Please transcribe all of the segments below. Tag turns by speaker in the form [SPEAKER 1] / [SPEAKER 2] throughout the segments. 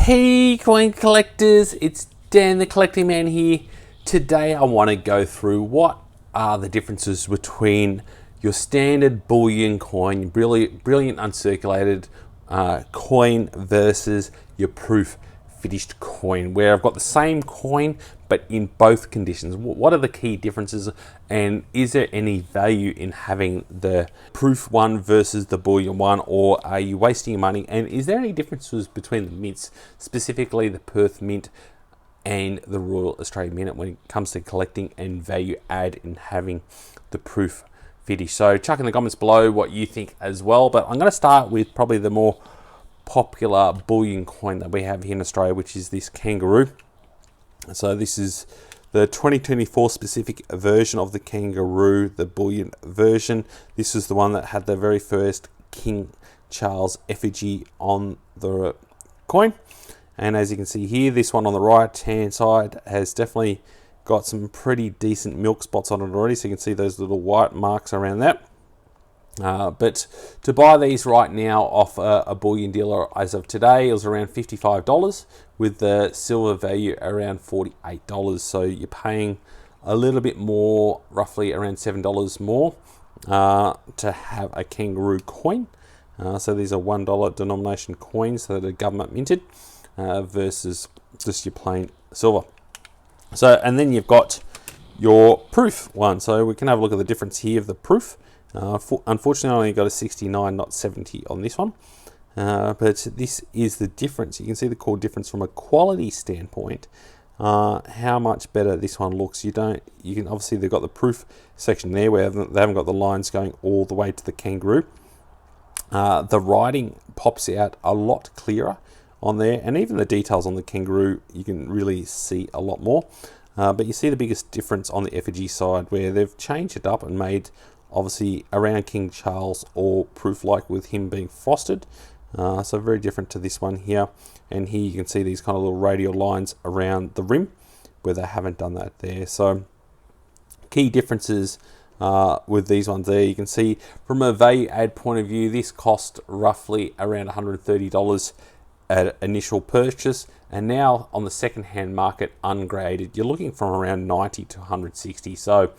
[SPEAKER 1] Hey coin collectors, it's Dan the Collecting Man here. Today I want to go through what are the differences between your standard bullion coin, brilliant uncirculated coin versus your proof finished coin, where I've got the same coin but in both conditions. What are the key differences, and is there any value in having the proof one versus the bullion one, or are you wasting your money? And is there any differences between the mints, specifically the Perth Mint and the Royal Australian Mint, when it comes to collecting and value add in having the proof finish? So chuck in the comments below what you think as well, but I'm going to start with probably the more popular bullion coin that we have here in Australia, which is this Kangaroo. So this is the 2024 specific version of the Kangaroo, the bullion version. This is the one that had the very first King Charles effigy on the coin. And as you can see here, this one on the right hand side has definitely got some pretty decent milk spots on it already. So you can see those little white marks around that. But to buy these right now off a bullion dealer as of today, it was around $55, with the silver value around $48. So you're paying a little bit more, roughly around $7 more to have a Kangaroo coin. So these are $1 denomination coins that are government minted versus just your plain silver. So, and then you've got your proof one. So we can have a look at the difference here of the proof. Unfortunately, I only got a 69, not 70 on this one. But this is the difference. You can see the core difference from a quality standpoint. How much better this one looks. You can obviously, they've got the proof section there where they haven't got the lines going all the way to the Kangaroo. The writing pops out a lot clearer on there, and even the details on the Kangaroo you can really see a lot more. But you see the biggest difference on the effigy side, where they've changed it up and made obviously around King Charles or proof, like with him being frosted. So very different to this one here. And here you can see these kind of little radial lines around the rim where they haven't done that there. So key differences with these ones there. You can see from a value add point of view, this cost roughly around $130 at initial purchase, and now on the second hand market ungraded, you're looking from around $90 to $160. So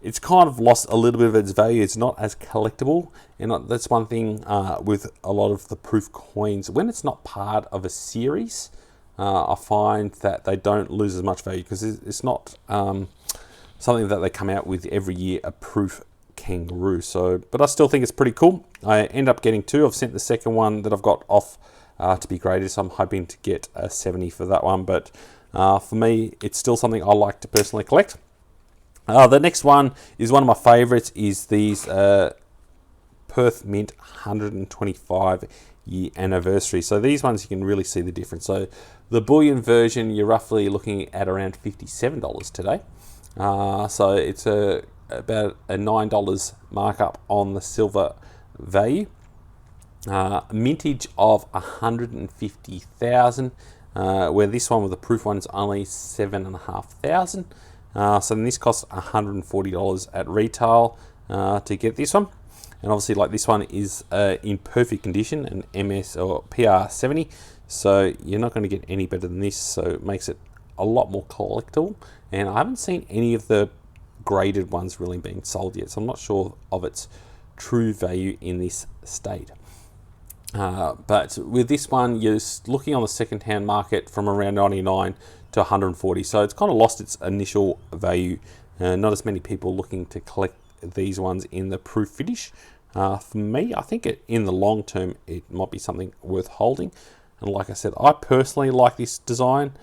[SPEAKER 1] it's kind of lost a little bit of its value. It's not as collectible, and that's one thing with a lot of the proof coins. When it's not part of a series, I find that they don't lose as much value, because it's not something that they come out with every year, a proof Kangaroo. So, but I still think it's pretty cool. I end up getting two. I've sent the second one that I've got off to be graded, so I'm hoping to get a 70 for that one. But for me, it's still something I like to personally collect. The next one is one of my favorites, is these Perth Mint 125 year anniversary. So these ones you can really see the difference. So the bullion version, you're roughly looking at around $57 today. So it's about a $9 markup on the silver value. Mintage of 150,000, where this one with the proof one is only 7,500. So then this costs $140 at retail to get this one. And obviously, like, this one is in perfect condition, an MS or PR 70. So you're not going to get any better than this. So it makes it a lot more collectible. And I haven't seen any of the graded ones really being sold yet, so I'm not sure of its true value in this state. But with this one, you're looking on the second-hand market from around 99 to 140. So it's kind of lost its initial value. Not as many people looking to collect these ones in the proof finish. For me, I think in the long term, it might be something worth holding. And like I said, I personally like this design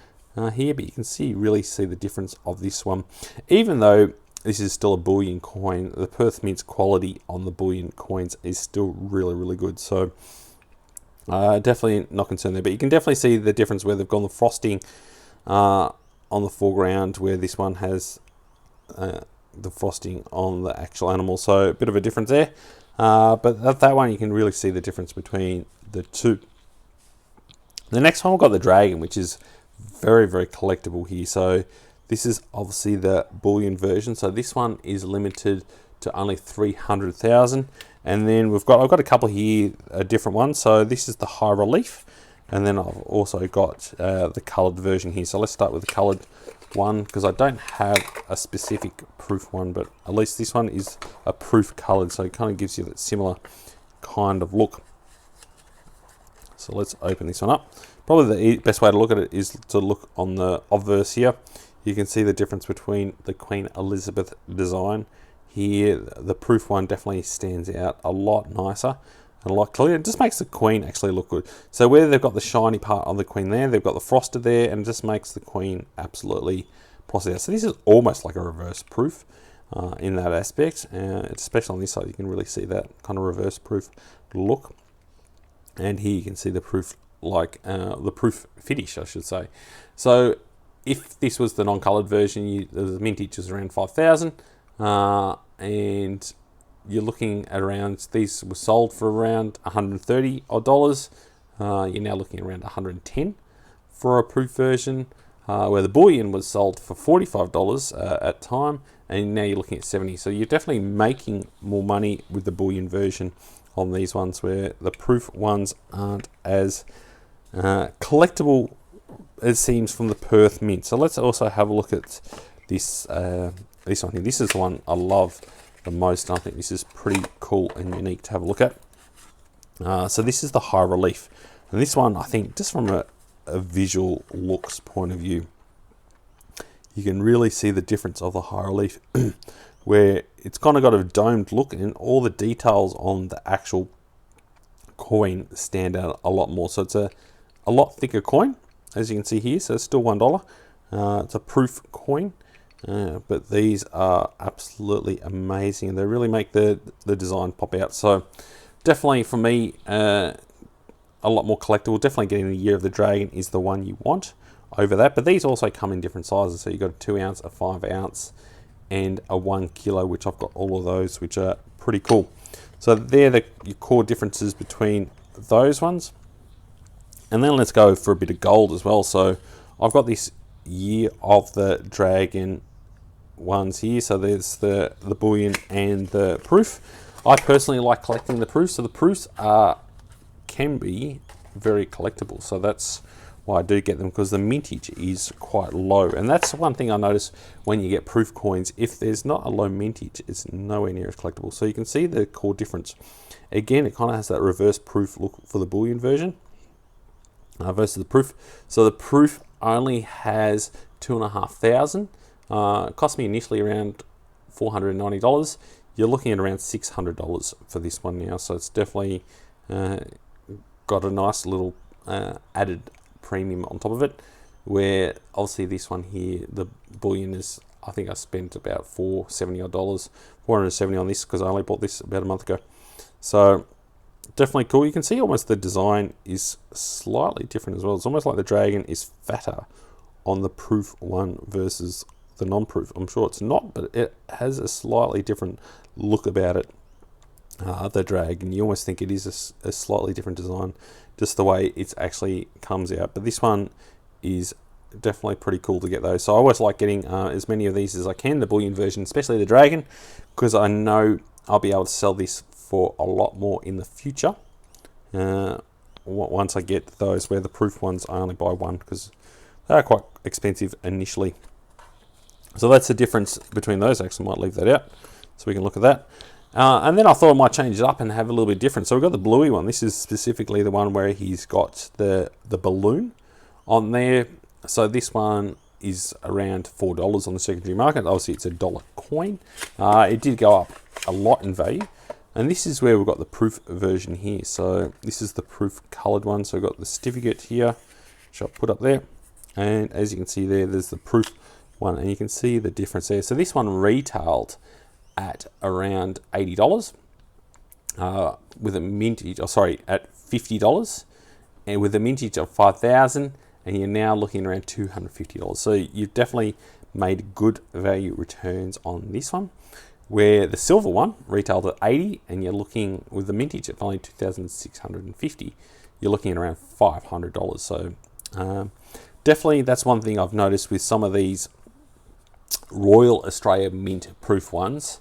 [SPEAKER 1] here, but you can really see the difference of this one. Even though this is still a bullion coin, the Perth Mint's quality on the bullion coins is still really, really good. So definitely not concerned there, but you can definitely see the difference where they've gone the frosting on the foreground, where this one has the frosting on the actual animal. So a bit of a difference there, but that one you can really see the difference between the two. The next one, we've got the dragon, which is very, very collectible here. So this is obviously the bullion version. So this one is limited to only 300,000. And then I've got a couple here, different ones. So this is the high relief. And then I've also got the coloured version here. So let's start with the coloured one, because I don't have a specific proof one, but at least this one is a proof coloured, so it kind of gives you that similar kind of look. So let's open this one up. Probably the best way to look at it is to look on the obverse here. You can see the difference between the Queen Elizabeth design here. The proof one definitely stands out a lot nicer and a lot clearer. It just makes the Queen actually look good. So where they've got the shiny part of the Queen there, they've got the frosted there, and it just makes the Queen absolutely process out. So this is almost like a reverse proof in that aspect, especially on this side. You can really see that kind of reverse proof look. And here you can see the proof, like the proof finish, I should say. So if this was the non-coloured version, the mintage is around 5,000, and you're looking at around, these were sold for around $130 odd dollars. You're now looking around 110 for a proof version, where the Bullion was sold for $45 at time, and now you're looking at 70. So you're definitely making more money with the Bullion version on these ones, where the proof ones aren't as collectible, it seems, from the Perth Mint. So let's also have a look at this this one here. This is the one I love the most. I think this is pretty cool and unique to have a look at. So this is the high relief, and this one, I think, just from a visual looks point of view, you can really see the difference of the high relief where it's kind of got a domed look, and all the details on the actual coin stand out a lot more. So it's a lot thicker coin, as you can see here. So it's still $1. It's a proof coin, but these are absolutely amazing. They really make the design pop out. So definitely for me, a lot more collectible. Definitely getting the Year of the Dragon is the one you want over that. But these also come in different sizes. So you've got a 2 ounce, a 5 ounce, and a 1 kilo, which I've got all of those, which are pretty cool. So they're your core differences between those ones. And then let's go for a bit of gold as well. So I've got this Year of the Dragon ones here. So there's the Bullion and the proof. I personally like collecting the proofs. So the proofs can be very collectible. So that's why I do get them, because the mintage is quite low. And that's one thing I notice when you get proof coins. If there's not a low mintage, it's nowhere near as collectible. So you can see the core difference. Again, it kind of has that reverse proof look for the Bullion version versus the proof. So the proof only has 2,500. Cost me initially around $490. You're looking at around $600 for this one now. So it's definitely got a nice little added premium on top of it, where obviously this one here, the Bullion, is, I think I spent about $470 odd, $470 on this, because I only bought this about a month ago. So definitely cool. You can see almost the design is slightly different as well. It's almost like the dragon is fatter on the proof one versus the non-proof. I'm sure it's not, but it has a slightly different look about it. The dragon, you almost think it is a slightly different design, just the way it actually comes out. But this one is definitely pretty cool to get those. So I always like getting as many of these as I can, the Bullion version, especially the dragon, because I know I'll be able to sell this for a lot more in the future. Once I get those, where the proof ones I only buy one because they are quite expensive initially. So that's the difference between those. Actually, I might leave that out so we can look at that. And then I thought I might change it up and have a little bit different. So we've got the Bluey one. This is specifically the one where he's got the balloon on there. So this one is around $4 on the secondary market. Obviously, it's a dollar coin. It did go up a lot in value. And this is where we've got the proof version here. So this is the proof coloured one. So we've got the certificate here, which I'll put up there. And as you can see there's the proof one. And you can see the difference there. So this one retailed at around $80 with a mintage, at $50, and with a mintage of 5,000, and you're now looking around $250. So you've definitely made good value returns on this one, where the silver one retailed at 80, and you're looking with the mintage at only 2,650. You're looking at around $500. So definitely that's one thing I've noticed with some of these Royal Australia Mint proof ones.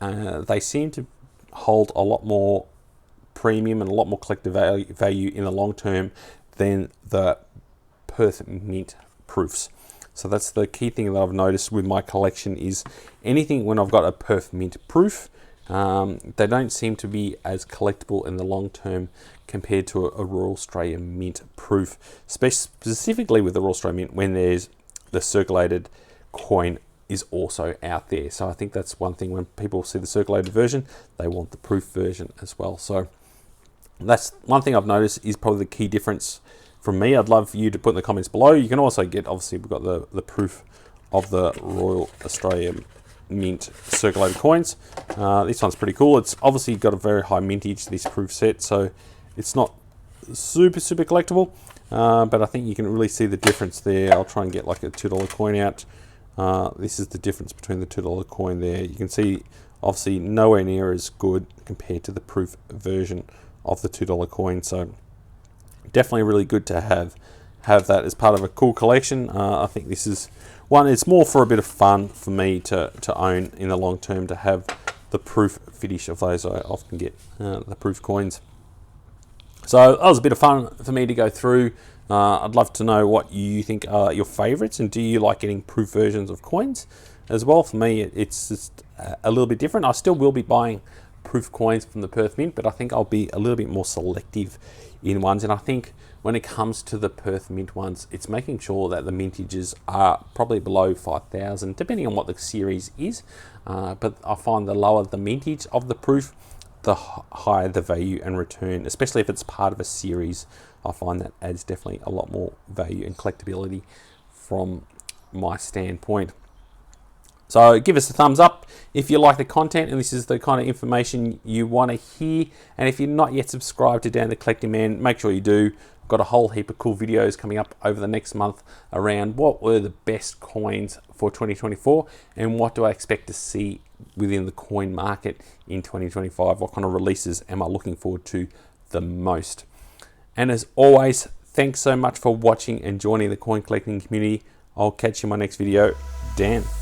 [SPEAKER 1] They seem to hold a lot more premium and a lot more collective value in the long term than the Perth Mint proofs. So that's the key thing that I've noticed with my collection is anything when I've got a Perth Mint proof, they don't seem to be as collectible in the long term compared to a Royal Australian Mint proof, specifically with the Royal Australian Mint when there's the circulated coin is also out there. So I think that's one thing when people see the circulated version, they want the proof version as well. So that's one thing I've noticed is probably the key difference from me. I'd love you to put in the comments below. You can also get, obviously we've got the proof of the Royal Australian Mint circulated coins. This one's pretty cool. It's obviously got a very high mintage, this proof set, so it's not super collectible, but I think you can really see the difference there. I'll try and get like a $2 coin out. This is the difference between the $2 coin there. You can see obviously nowhere near as good compared to the proof version of the $2 coin. So definitely really good to have that as part of a cool collection. I think this is one, it's more for a bit of fun for me to own in the long term, to have the proof finish of those. I often get the proof coins. So that was a bit of fun for me to go through. I'd love to know what you think are your favorites, and do you like getting proof versions of coins as well? For me, it's just a little bit different. I still will be buying proof coins from the Perth Mint, but I think I'll be a little bit more selective in ones. And I think when it comes to the Perth Mint ones, it's making sure that the mintages are probably below 5,000, depending on what the series is. But I find the lower the mintage of the proof, the higher the value and return, especially if it's part of a series. I find that adds definitely a lot more value and collectability from my standpoint. So give us a thumbs up if you like the content and this is the kind of information you want to hear. And if you're not yet subscribed to Dan the Collecting Man, make sure you do. I've got a whole heap of cool videos coming up over the next month around what were the best coins for 2024 and what do I expect to see within the coin market in 2025. What kind of releases am I looking forward to the most? And as always, thanks so much for watching and joining the coin collecting community. I'll catch you in my next video. Dan.